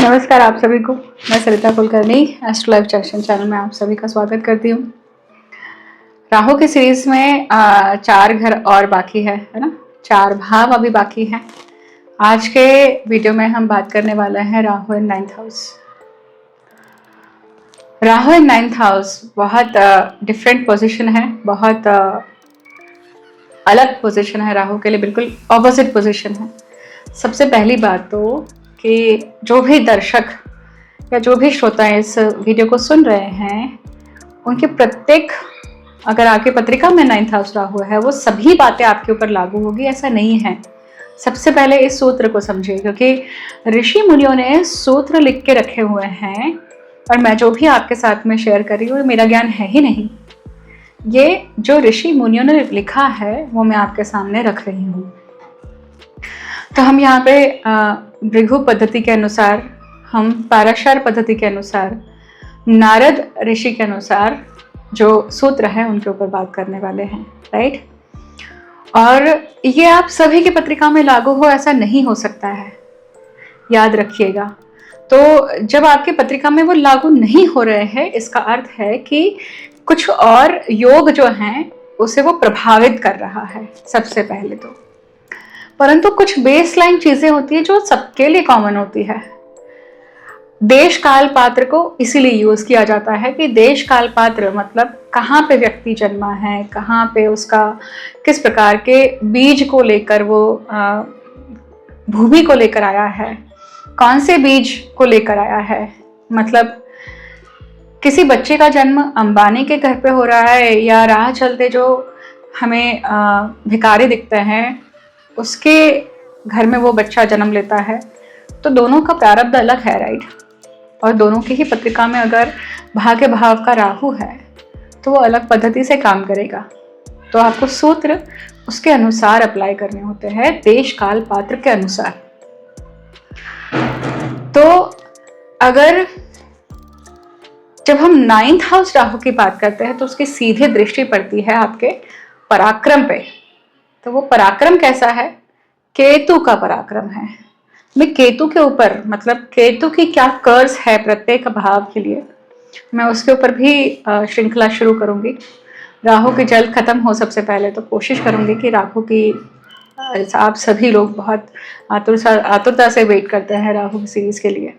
नमस्कार आप सभी को। मैं सरिता कुलकर्णी एस्ट्रो लाइफ चैशन चैनल में आप सभी का स्वागत करती हूँ। राहु की सीरीज में 4 घर और बाकी है ना, 4 भाव अभी बाकी हैं। आज के वीडियो में हम बात करने वाले हैं राहु इन 9th हाउस। राहु इन 9th हाउस बहुत डिफरेंट पोजीशन है, बहुत अलग पोजीशन है राहु के लिए, बिल्कुल ऑपोजिट पोजीशन है। सबसे पहली बात तो कि जो भी दर्शक या जो भी श्रोता इस वीडियो को सुन रहे हैं, उनके प्रत्येक, अगर आपकी पत्रिका में 9th हाउस राहु है, वो सभी बातें आपके ऊपर लागू होगी, ऐसा नहीं है। सबसे पहले इस सूत्र को समझिए, क्योंकि ऋषि मुनियों ने सूत्र लिख के रखे हुए हैं और मैं जो भी आपके साथ में शेयर कर रही हूँ मेरा ज्ञान है ही नहीं। ये जो ऋषि मुनियों ने लिखा है वो मैं आपके सामने रख रही हूँ। तो हम यहाँ पे भृगु पद्धति के अनुसार, हम पाराशर पद्धति के अनुसार, नारद ऋषि के अनुसार जो सूत्र है उनके ऊपर बात करने वाले हैं, राइट। और ये आप सभी की पत्रिका में लागू हो ऐसा नहीं हो सकता है, याद रखिएगा। तो जब आपकी पत्रिका में वो लागू नहीं हो रहे हैं, इसका अर्थ है कि कुछ और योग जो हैं उसे वो प्रभावित कर रहा है, सबसे पहले तो। परंतु कुछ बेसलाइन चीजें होती है जो सबके लिए कॉमन होती है। देश काल पात्र को इसीलिए यूज किया जाता है कि देश काल पात्र मतलब कहाँ पे व्यक्ति जन्मा है, कहाँ पे उसका किस प्रकार के बीज को लेकर वो भूमि को लेकर आया है, कौन से बीज को लेकर आया है। मतलब किसी बच्चे का जन्म अंबानी के घर पे हो रहा है या राह चलते जो हमें भिखारी दिखते हैं उसके घर में वो बच्चा जन्म लेता है, तो दोनों का प्रारब्ध अलग है, राइट। और दोनों की ही पत्रिका में अगर भाग्य भाव का राहु है तो वो अलग पद्धति से काम करेगा। तो आपको सूत्र उसके अनुसार अप्लाई करने होते हैं, देश काल पात्र के अनुसार। तो अगर जब हम 9th हाउस राहु की बात करते हैं तो उसकी सीधी दृष्टि पड़ती है आपके पराक्रम पे। तो वो पराक्रम कैसा है? केतु का पराक्रम है। मैं केतु के ऊपर, मतलब केतु की क्या कर्स है प्रत्येक भाव के लिए, मैं उसके ऊपर भी श्रृंखला शुरू करूंगी। राहु की जल्द खत्म हो सबसे पहले तो कोशिश करूंगी कि राहु की, आप सभी लोग बहुत आतुरता से वेट करते हैं राहु की सीरीज के लिए,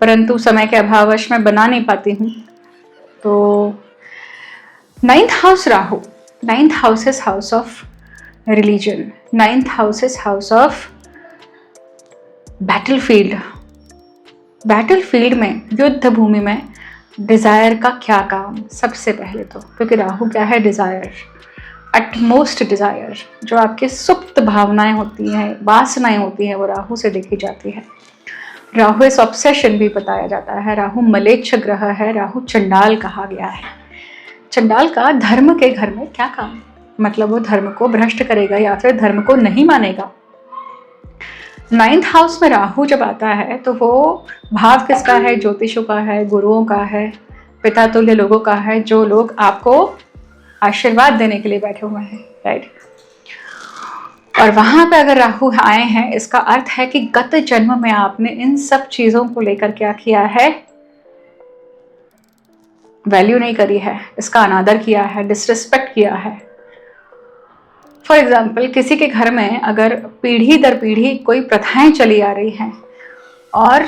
परंतु समय के अभाववश मैं बना नहीं पाती हूँ। तो 9th house Rahu, 9th house is house of religion, 9th house is house of battlefield. Battlefield में, युद्ध भूमि में डिजायर का क्या काम? सबसे पहले तो क्योंकि राहु क्या है? Desire, utmost desire. जो आपके सुप्त भावनाएं होती हैं, वासनाएं होती हैं, वो राहु से देखी जाती है। राहु इस ऑब्सेशन भी बताया जाता है। राहु मलेच्छ ग्रह है, राहु चंडाल कहा गया है। चंडाल का धर्म के घर में क्या काम? मतलब वो धर्म को भ्रष्ट करेगा या फिर धर्म को नहीं मानेगा। 9th हाउस में राहु जब आता है तो वो भाव किसका है? ज्योतिषों का है, गुरुओं का है, पिता तुल्य लोगों का है, जो लोग आपको आशीर्वाद देने के लिए बैठे हुए हैं, राइट। और वहां पे अगर राहु आए हैं, इसका अर्थ है कि गत जन्म में आपने इन सब चीजों को लेकर क्या किया है? वैल्यू नहीं करी है, इसका अनादर किया है, डिसरिस्पेक्ट किया है। फॉर एग्जाम्पल, किसी के घर में अगर पीढ़ी दर पीढ़ी कोई प्रथाएं चली आ रही हैं और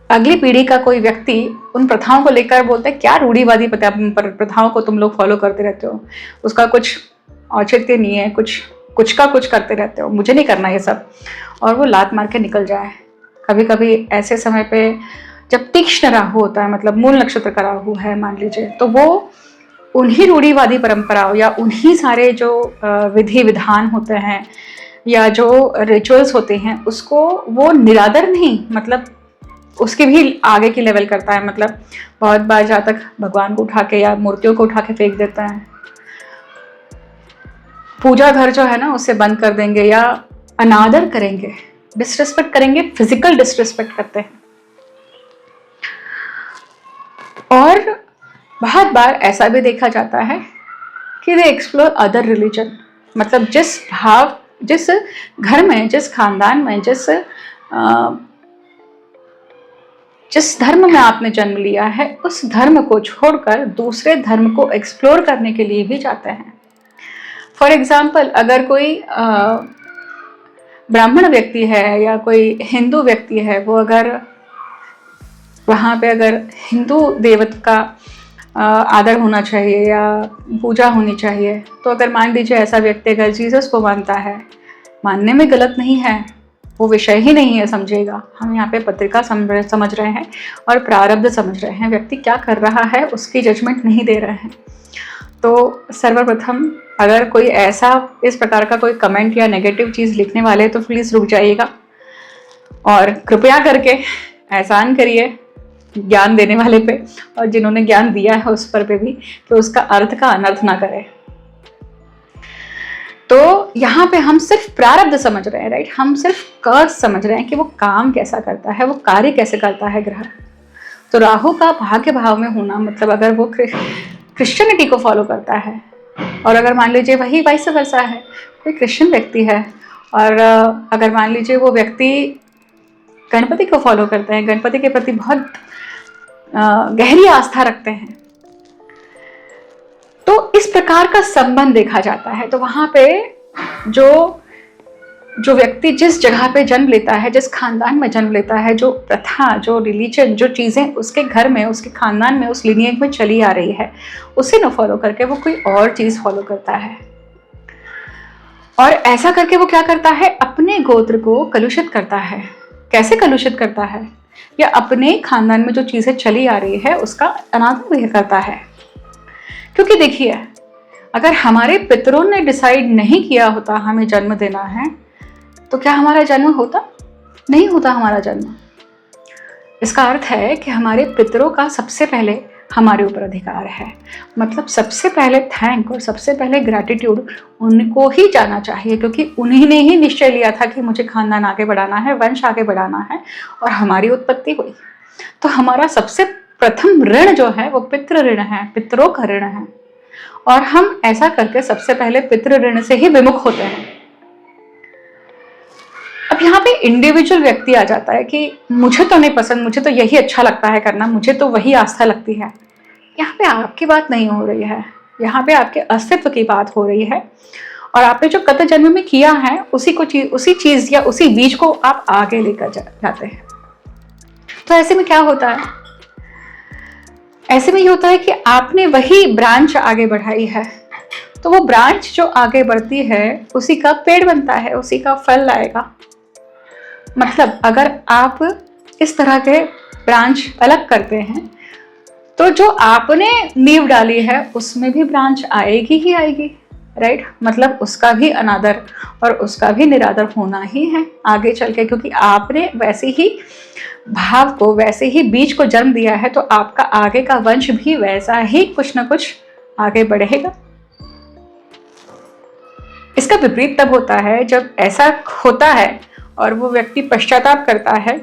अगली पीढ़ी का कोई व्यक्ति उन प्रथाओं को लेकर बोलता है, क्या रूढ़िवादी प्रथाओं को तुम लोग फॉलो करते रहते हो, उसका कुछ औचित्य नहीं है, कुछ का कुछ करते रहते हो, मुझे नहीं करना ये सब, और वो लात मार के निकल जाए। कभी कभी ऐसे समय पे जब तीक्ष्ण राहु होता है, मतलब मूल नक्षत्र का राहु है मान लीजिए, तो वो उन्हीं रूढ़िवादी परंपराओं या उन्हीं सारे जो विधि विधान होते हैं या जो रिचुअल्स होते हैं उसको वो निरादर नहीं, मतलब उसके भी आगे की लेवल करता है। मतलब बहुत बार जहाँ तक भगवान को उठा के या मूर्तियों को उठा के फेंक देता है, पूजा घर जो है ना उसे बंद कर देंगे या अनादर करेंगे, डिसरिस्पेक्ट करेंगे, फिजिकल डिसरिस्पेक्ट करते हैं। और बहुत बार ऐसा भी देखा जाता है कि दे एक्सप्लोर अदर रिलीजन। मतलब जिस घर में, जिस खानदान में, जिस जिस धर्म में आपने जन्म लिया है उस धर्म को छोड़कर दूसरे धर्म को एक्सप्लोर करने के लिए भी जाते हैं। फॉर एग्जाम्पल, अगर कोई ब्राह्मण व्यक्ति है या कोई हिंदू व्यक्ति है, वो अगर वहाँ पे अगर हिंदू देवता का आदर होना चाहिए या पूजा होनी चाहिए, तो अगर मान लीजिए ऐसा व्यक्ति अगर जीसस को मानता है, मानने में गलत नहीं है, वो विषय ही नहीं है समझेगा। हम यहाँ पे पत्रिका समझ रहे हैं और प्रारब्ध समझ रहे हैं, व्यक्ति क्या कर रहा है उसकी जजमेंट नहीं दे रहे हैं। तो सर्वप्रथम अगर कोई ऐसा इस प्रकार का कोई कमेंट या नेगेटिव चीज़ लिखने वाले तो प्लीज़ रुक जाइएगा और कृपया करके एहसान करिए ज्ञान देने वाले पे, और जिन्होंने ज्ञान दिया है उस पर पे भी, कि उसका अर्थ का अनर्थ ना करें। तो यहाँ पे हम सिर्फ प्रारब्ध समझ रहे हैं, राइट। हम सिर्फ कर्स समझ रहे हैं कि वो काम कैसा करता है, वो कार्य कैसे करता है ग्रह। तो राहु का भाग्य भाव में होना मतलब अगर वो क्रिश्चियनिटी को फॉलो करता है, और अगर मान लीजिए वही वाइस वर्सा है, कोई क्रिश्चियन व्यक्ति है और अगर मान लीजिए वो व्यक्ति गणपति को फॉलो करते हैं, गणपति के प्रति बहुत गहरी आस्था रखते हैं, तो इस प्रकार का संबंध देखा जाता है। तो वहां पे जो व्यक्ति जिस जगह पे जन्म लेता है, जिस खानदान में जन्म लेता है, जो प्रथा, जो रिलीजन, जो चीजें उसके घर में, उसके खानदान में, उस लिनिएज में चली आ रही है, उसे न फॉलो करके वो कोई और चीज फॉलो करता है। और ऐसा करके वो क्या करता है, अपने गोत्र को कलुषित करता है। कैसे कलुषित करता है? या अपने खानदान में जो चीजें चली आ रही है उसका अनादर भी करता है। क्योंकि देखिए, अगर हमारे पितरों ने डिसाइड नहीं किया होता हमें जन्म देना है, तो क्या हमारा जन्म होता? नहीं होता हमारा जन्म। इसका अर्थ है कि हमारे पितरों का सबसे पहले हमारे ऊपर अधिकार है। मतलब सबसे पहले थैंक और सबसे पहले ग्रैटिट्यूड उनको ही जाना चाहिए, क्योंकि उन्हीं ने ही निश्चय लिया था कि मुझे खानदान आगे बढ़ाना है, वंश आगे बढ़ाना है, और हमारी उत्पत्ति हुई। तो हमारा सबसे प्रथम ऋण जो है वो पितृ ऋण है, पितरों का ऋण है। और हम ऐसा करके सबसे पहले पितृ ऋण से ही विमुख होते हैं। अब यहाँ पे इंडिविजुअल व्यक्ति आ जाता है कि मुझे तो नहीं पसंद, मुझे तो यही अच्छा लगता है करना, मुझे तो वही आस्था लगती है। यहाँ पे आपकी बात नहीं हो रही है, यहाँ पे आपके अस्तित्व की बात हो रही है। और आपने जो गत जन्म में किया है उसी चीज या उसी बीज को आप आगे लेकर जाते हैं। तो ऐसे में क्या होता है? ऐसे में ये होता है कि आपने वही ब्रांच आगे बढ़ाई है, तो वो ब्रांच जो आगे बढ़ती है उसी का पेड़ बनता है, उसी का फल आएगा। मतलब अगर आप इस तरह के ब्रांच अलग करते हैं, तो जो आपने नींव डाली है उसमें भी ब्रांच आएगी ही आएगी, राइट। मतलब उसका भी अनादर और उसका भी निरादर होना ही है आगे चल के, क्योंकि आपने वैसे ही भाव को, वैसे ही बीज को जन्म दिया है, तो आपका आगे का वंश भी वैसा ही कुछ ना कुछ आगे बढ़ेगा। इसका विपरीत तब होता है जब ऐसा होता है और वो व्यक्ति पश्चाताप करता है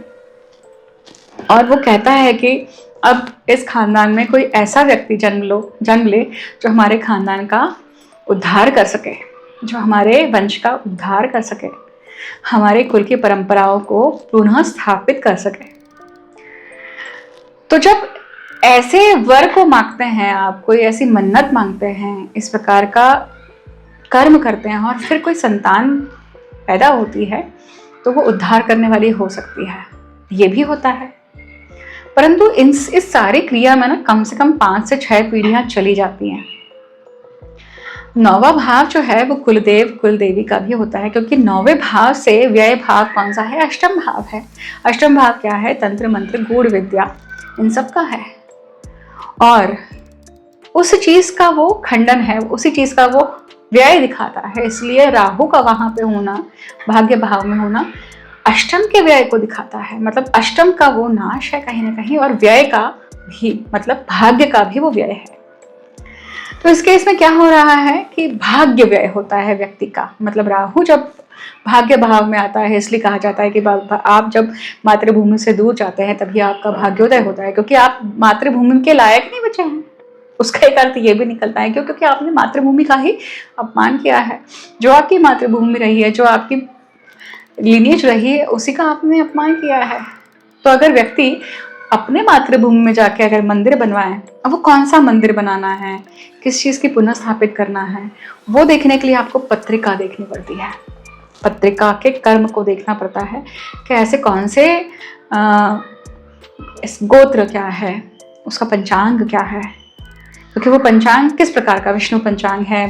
और वो कहता है कि अब इस खानदान में कोई ऐसा व्यक्ति जन्म ले जो हमारे खानदान का उद्धार कर सके, जो हमारे वंश का उद्धार कर सके, हमारे कुल की परंपराओं को पुनः स्थापित कर सके। तो जब ऐसे वर को मांगते हैं, आप कोई ऐसी मन्नत मांगते हैं, इस प्रकार का कर्म करते हैं और फिर कोई संतान पैदा होती है, तो वो उद्धार करने वाली हो सकती है। ये भी होता है, परंतु इस सारी क्रिया में ना कम से कम 5 से 6 पीढ़ियां चली जाती हैं। 9वां भाव जो है वो कुलदेव कुलदेवी का भी होता है, क्योंकि 9वें भाव से व्यय भाव कौन सा है? अष्टम भाव है। अष्टम भाव क्या है? तंत्र मंत्र गूढ़ विद्या, इन सब का है। और उस चीज का वो खंडन है, उसी चीज का वो व्यय दिखाता है। इसलिए राहु का वहां पे होना, भाग्य भाव में होना, अष्टम के व्यय को दिखाता है। मतलब अष्टम का वो नाश है कहीं ना कहीं, और व्यय का भी, मतलब भाग्य का भी वो व्यय है। तो इस केस में क्या हो रहा है कि भाग्य व्यय होता है व्यक्ति का। मतलब राहु जब भाग्य भाव में आता है, इसलिए कहा जाता है कि आप जब मातृभूमि से दूर जाते हैं तभी आपका भाग्योदय होता है, क्योंकि आप मातृभूमि के लायक नहीं बचे हैं। उसका एक अर्थ ये भी निकलता है क्योंकि आपने मातृभूमि का ही अपमान किया है। जो आपकी मातृभूमि रही है, जो आपकी लीनिएज रही है, उसी का आपने अपमान किया है। तो अगर व्यक्ति अपने मातृभूमि में जाके अगर मंदिर बनवाए, अब वो कौन सा मंदिर बनाना है, किस चीज़ की पुनः स्थापित करना है, वो देखने के लिए आपको पत्रिका देखनी पड़ती है। पत्रिका के कर्म को देखना पड़ता है कि ऐसे कौन से इस गोत्र क्या है, उसका पंचांग क्या है, क्योंकि वो पंचांग किस प्रकार का, विष्णु पंचांग है,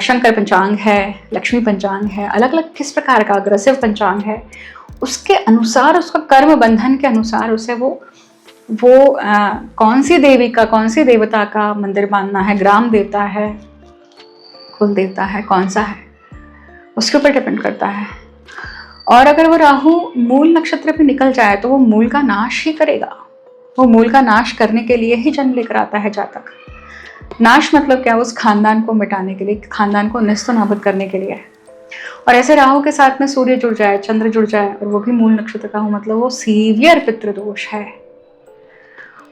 शंकर पंचांग है, लक्ष्मी पंचांग है, अलग अलग किस प्रकार का अग्रसिव पंचांग है, उसके अनुसार, उसका कर्म बंधन के अनुसार उसे वो कौन सी देवी का, कौन सी देवता का मंदिर बांधना है, ग्राम देवता है, कुल देवता है, कौन सा है, उसके ऊपर डिपेंड करता है। और अगर वो राहु मूल नक्षत्र पे निकल जाए तो वो मूल का नाश ही करेगा। वो मूल का नाश करने के लिए ही जन्म लेकर आता है जातक। नाश मतलब क्या, उस खानदान को मिटाने के लिए, खानदान को नष्ट नाबूद करने के लिए। और ऐसे राहु के साथ में सूर्य जुड़ जाए, चंद्र जुड़ जाए, और वो भी मूल नक्षत्र का हो, मतलब वो सीवियर पितृदोष है।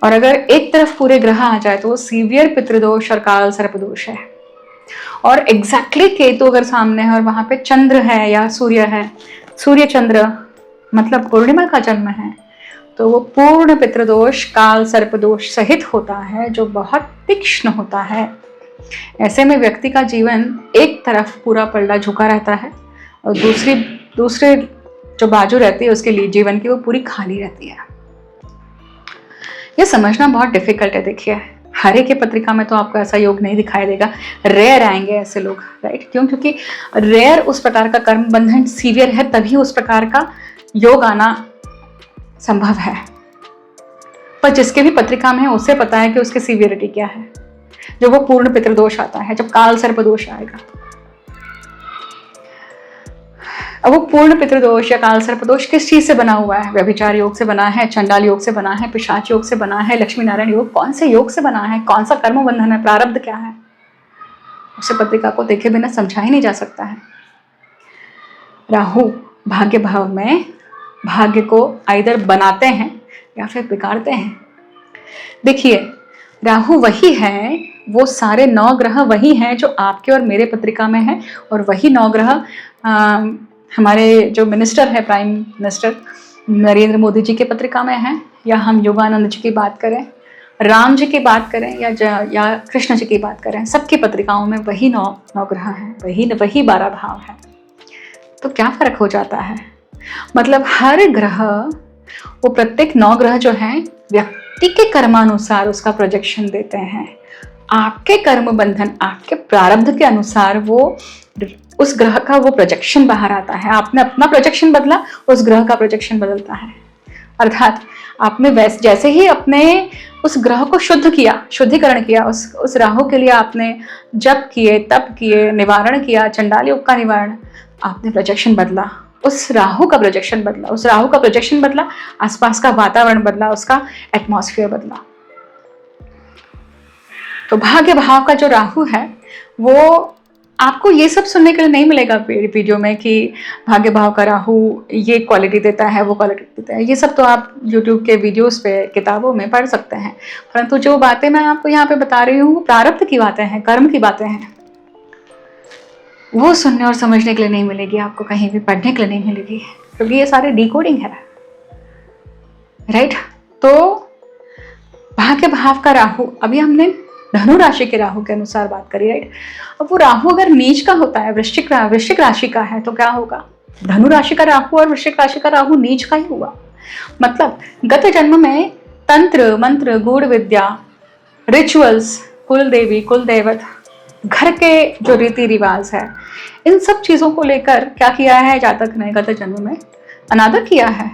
और अगर एक तरफ पूरे ग्रह आ जाए तो वो सीवियर पितृदोष और काल सर्पदोष है। और एग्जैक्टली केतु अगर सामने है और वहां पे चंद्र है या सूर्य है, सूर्य चंद्र मतलब पूर्णिमा का जन्म है, तो वो पूर्ण पितृदोष काल सर्पदोष सहित होता है, जो बहुत तीक्ष्ण होता है। ऐसे में व्यक्ति का जीवन एक तरफ पूरा पलड़ा झुका रहता है और दूसरे जो बाजू रहती है उसके लिए जीवन की, वो पूरी खाली रहती है। ये समझना बहुत डिफिकल्ट है। देखिए, हर एक की पत्रिका में तो आपको ऐसा योग नहीं दिखाई देगा, रेयर आएंगे ऐसे लोग, राइट? क्यों? क्योंकि रेयर उस प्रकार का कर्म बंधन सीवियर है, तभी उस प्रकार का योग आना संभव है। पर जिसके भी पत्रिका में है उसे पता है कि उसकी सीवियरिटी क्या है। जब वो पूर्ण पितृदोष आता है, जब काल सर्पदोष आएगा, अब वो पूर्ण पितृदोष या काल सर्पदोष किस चीज से बना हुआ है? व्यभिचार योग से बना है, चंडाल योग से बना है, पिशाच योग से बना है, लक्ष्मी नारायण योग, कौन से योग से बना है, कौन सा कर्म बंधन है, प्रारब्ध क्या है, उसे पत्रिका को देखे बिना समझा ही नहीं जा सकता है। राहु भाग्य भाव में भाग्य को आइदर बनाते हैं या फिर बिगाड़ते हैं। देखिए, राहु वही है, वो सारे 9 ग्रह वही हैं जो आपके और मेरे पत्रिका में है, और वही 9 ग्रह हमारे जो मिनिस्टर है, प्राइम मिनिस्टर नरेंद्र मोदी जी की पत्रिका में है, या हम योगानंद जी की बात करें, राम जी की बात करें, या कृष्ण जी की बात करें, सबकी पत्रिकाओं में वही 9 ग्रह हैं, वही 12 भाव है। तो क्या फर्क हो जाता है? मतलब हर ग्रह, वो प्रत्येक 9 ग्रह जो हैं व्यक्ति के कर्मानुसार उसका प्रोजेक्शन देते हैं। आपके कर्म बंधन, आपके प्रारब्ध के अनुसार वो उस ग्रह का वो प्रोजेक्शन बाहर आता है। आपने अपना प्रोजेक्शन बदला, उस ग्रह का प्रोजेक्शन बदलता है। अर्थात आपने जैसे ही अपने उस ग्रह को शुद्ध किया, शुद्धिकरण किया, उस राहु के लिए आपने जप किए, तप किए, निवारण किया, चंडाल योग का निवारण, आपने प्रोजेक्शन बदला, उस राहु का प्रोजेक्शन बदला, उस राहु का प्रोजेक्शन बदला, आसपास का वातावरण बदला, उसका एटमॉस्फेयर बदला। तो भाग्य भाव का जो राहु है, वो आपको ये सब सुनने के लिए नहीं मिलेगा वीडियो में कि भाग्य भाव का राहु ये क्वालिटी देता है, वो क्वालिटी देता है। ये सब तो आप YouTube के वीडियोस पे, किताबों में पढ़ सकते हैं। परंतु जो बातें मैं आपको यहाँ पे बता रही हूँ, वो प्रारब्ध की बातें हैं, कर्म की बातें हैं। वो सुनने और समझने के लिए नहीं मिलेगी आपको, कहीं भी पढ़ने के लिए नहीं मिलेगी, क्योंकि ये सारे डिकोडिंग है, राइट? तो भाग्य भाव का राहु, अभी हमने धनु राशि के राहु के अनुसार बात करी, राइट? अब वो राहु अगर नीच का होता है, वृश्चिक राशि का है, तो क्या होगा? धनु राशि का राहु और वृश्चिक राशि का राहु नीच का ही हुआ। मतलब गत जन्म में तंत्र मंत्र, गूढ़ विद्या, रिचुअल्स, कुल देवी, कुल देवत, घर के जो रीति रिवाज है, इन सब चीजों को लेकर क्या किया है जातक ने? गत जन्म में अनादर किया है,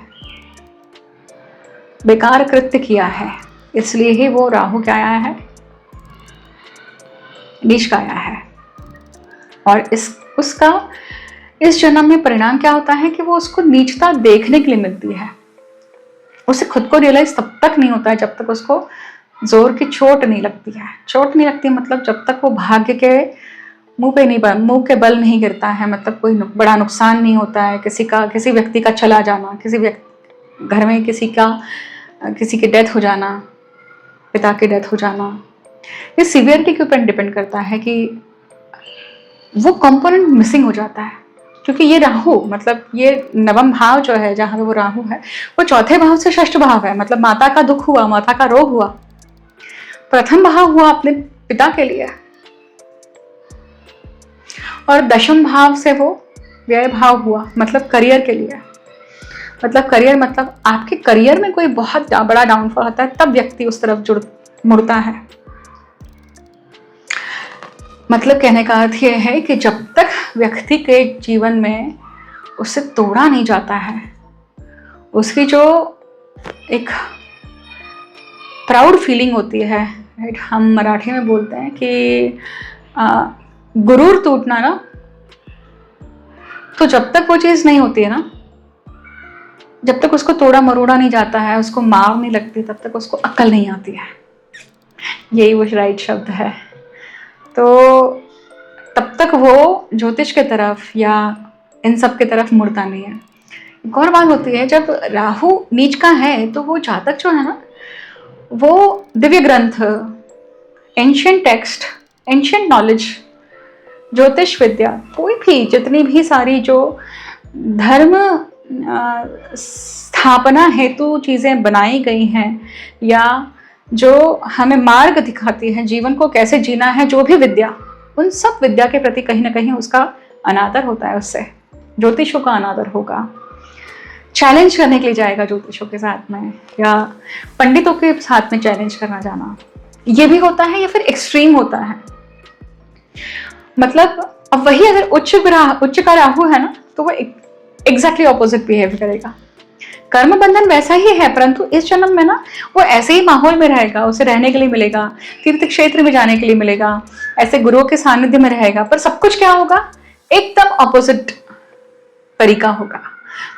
बेकार कृत्य किया है, इसलिए ही वो राहु क्या आया है? नीच का आया है। और इस जन्म में परिणाम क्या होता है कि वो उसको नीचता देखने के लिए मिलती है। उसे खुद को रियलाइज तब तक नहीं होता है जब तक उसको जोर की चोट नहीं लगती है। चोट नहीं लगती मतलब जब तक वो भाग्य के मुंह के बल नहीं गिरता है, मतलब कोई बड़ा नुकसान नहीं होता है, किसी व्यक्ति का चला जाना, घर में किसी की डेथ हो जाना, पिता की डेथ हो जाना। ये सीवियरिटी के ऊपर डिपेंड करता है कि वो कंपोनेंट मिसिंग हो जाता है, क्योंकि ये राहु मतलब ये नवम भाव जो है जहां वो राहु है वो चौथे भाव से षष्ठ भाव है, मतलब माता का दुख हुआ, माता का रोग हुआ। प्रथम भाव हुआ अपने पिता के लिए, और दशम भाव से वो व्यय भाव हुआ मतलब करियर के लिए। मतलब करियर मतलब आपके करियर में कोई बहुत बड़ा डाउनफॉल होता है तब व्यक्ति उस तरफ मुड़ता है। मतलब कहने का अर्थ यह है कि जब तक व्यक्ति के जीवन में उससे तोड़ा नहीं जाता है, उसकी जो एक प्राउड फीलिंग होती है, राइट, हम मराठी में बोलते हैं कि गुरूर टूटना ना, तो जब तक वो चीज़ नहीं होती है ना, जब तक उसको तोड़ा मरोड़ा नहीं जाता है, उसको मार नहीं लगती, तब तक उसको अक्ल नहीं आती है। यही वो राइट शब्द है। तो तब तक वो ज्योतिष के तरफ या इन सब के तरफ मुड़ता नहीं है। एक और बात होती है, जब राहु नीच का है तो वो जातक जो है ना, वो दिव्य ग्रंथ, एंशियंट टेक्स्ट, एंशियंट नॉलेज, ज्योतिष विद्या, कोई भी जितनी भी सारी जो धर्म स्थापना हेतु चीज़ें बनाई गई हैं या जो हमें मार्ग दिखाती है जीवन को कैसे जीना है, जो भी विद्या, उन सब विद्या के प्रति कहीं ना कहीं उसका अनादर होता है। उससे ज्योतिषों का अनादर होगा, चैलेंज करने के लिए जाएगा ज्योतिषों के साथ में या पंडितों के साथ में चैलेंज करना जाना, ये भी होता है या फिर एक्सट्रीम होता है। मतलब अब वही अगर उच्च का राहु है ना, तो वो एग्जैक्टली ऑपोजिट बिहेव करेगा। कर्म बंधन वैसा ही है, परंतु इस जन्म में ना वो ऐसे ही माहौल में रहेगा, उसे रहने के लिए मिलेगा, तीर्थ क्षेत्र में जाने के लिए मिलेगा, ऐसे गुरुओं के सानिध्य में रहेगा, पर सब कुछ क्या होगा, एकदम ऑपोजिट तरीका होगा।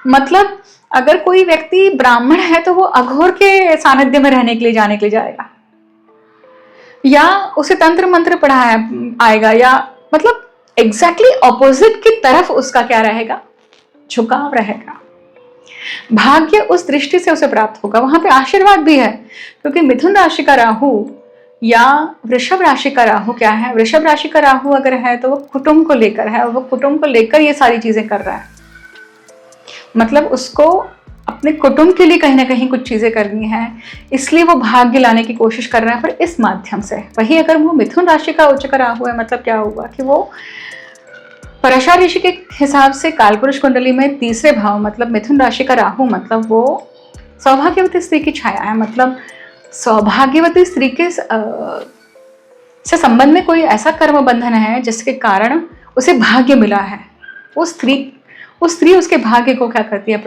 मतलब अगर कोई व्यक्ति ब्राह्मण है तो वो अघोर के सानिध्य में रहने के लिए जाने के लिए जाएगा, या उसे तंत्र मंत्र पढ़ाया आएगा, या मतलब एग्जैक्टली ऑपोजिट की तरफ उसका क्या रहेगा, झुकाव रहेगा। भाग्य उस दृष्टि से उसे प्राप्त होगा, वहां पे आशीर्वाद भी है, क्योंकि मिथुन राशि का राहु या वृषभ राशि का राहु क्या है, वृषभ राशि का राहु अगर है तो वो कुटुंब को लेकर है, और वो कुटुंब को लेकर ये सारी चीजें कर रहा है। मतलब उसको अपने कुटुंब के लिए कहीं ना कहीं कुछ चीजें करनी है, इसलिए वो भाग्य लाने की कोशिश कर रहा है, पर इस माध्यम से। वही अगर वो मिथुन राशि का उच्च का राहु है, मतलब क्या हुआ कि वो पराशर ऋषि के हिसाब से कालपुरुष कुंडली में तीसरे भाव, मतलब मिथुन राशि का राहु, मतलब वो सौभाग्यवती स्त्री की छाया है। मतलब सौभाग्यवती स्त्री के से संबंध में कोई ऐसा कर्म बंधन है जिसके कारण उसे भाग्य मिला है। वो स्त्री उसके भाग्य को क्या करती है,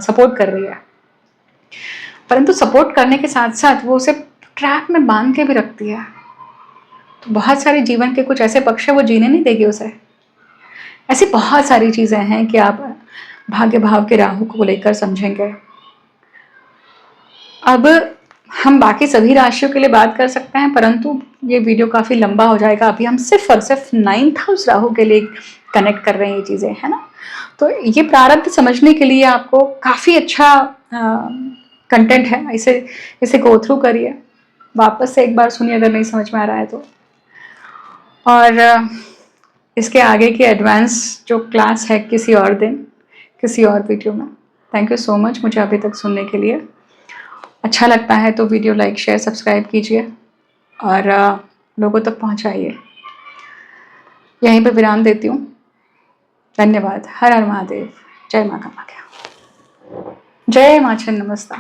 सपोर्ट कर रही है, परंतु सपोर्ट करने के साथ साथ वो उसे ट्रैप में बांध के भी रखती है। तो बहुत सारे जीवन के कुछ ऐसे पक्ष है वो जीने नहीं देगी उसे। ऐसी बहुत सारी चीजें हैं कि आप भाग्य भाव के राहु को लेकर समझेंगे। अब हम बाकी सभी राशियों के लिए बात कर सकते हैं, परंतु ये वीडियो काफी लंबा हो जाएगा। अभी हम सिर्फ और सिर्फ 9th हाउस राहु के लिए कनेक्ट कर रहे हैं ये चीजें, है ना। तो ये प्रारब्ध समझने के लिए आपको काफी अच्छा कंटेंट है, इसे गो थ्रू करिए, वापस से एक बार सुनिए अगर नहीं समझ में आ रहा है तो। और इसके आगे की एडवांस जो क्लास है किसी और दिन, किसी और वीडियो में। थैंक यू सो मच मुझे अभी तक सुनने के लिए। अच्छा लगता है तो वीडियो लाइक शेयर सब्सक्राइब कीजिए और लोगों तक पहुंचाइए। यहीं पे विराम देती हूँ। धन्यवाद। हर हर महादेव। जय माँ कामाख्या। जय माँ छिन्नमस्ता।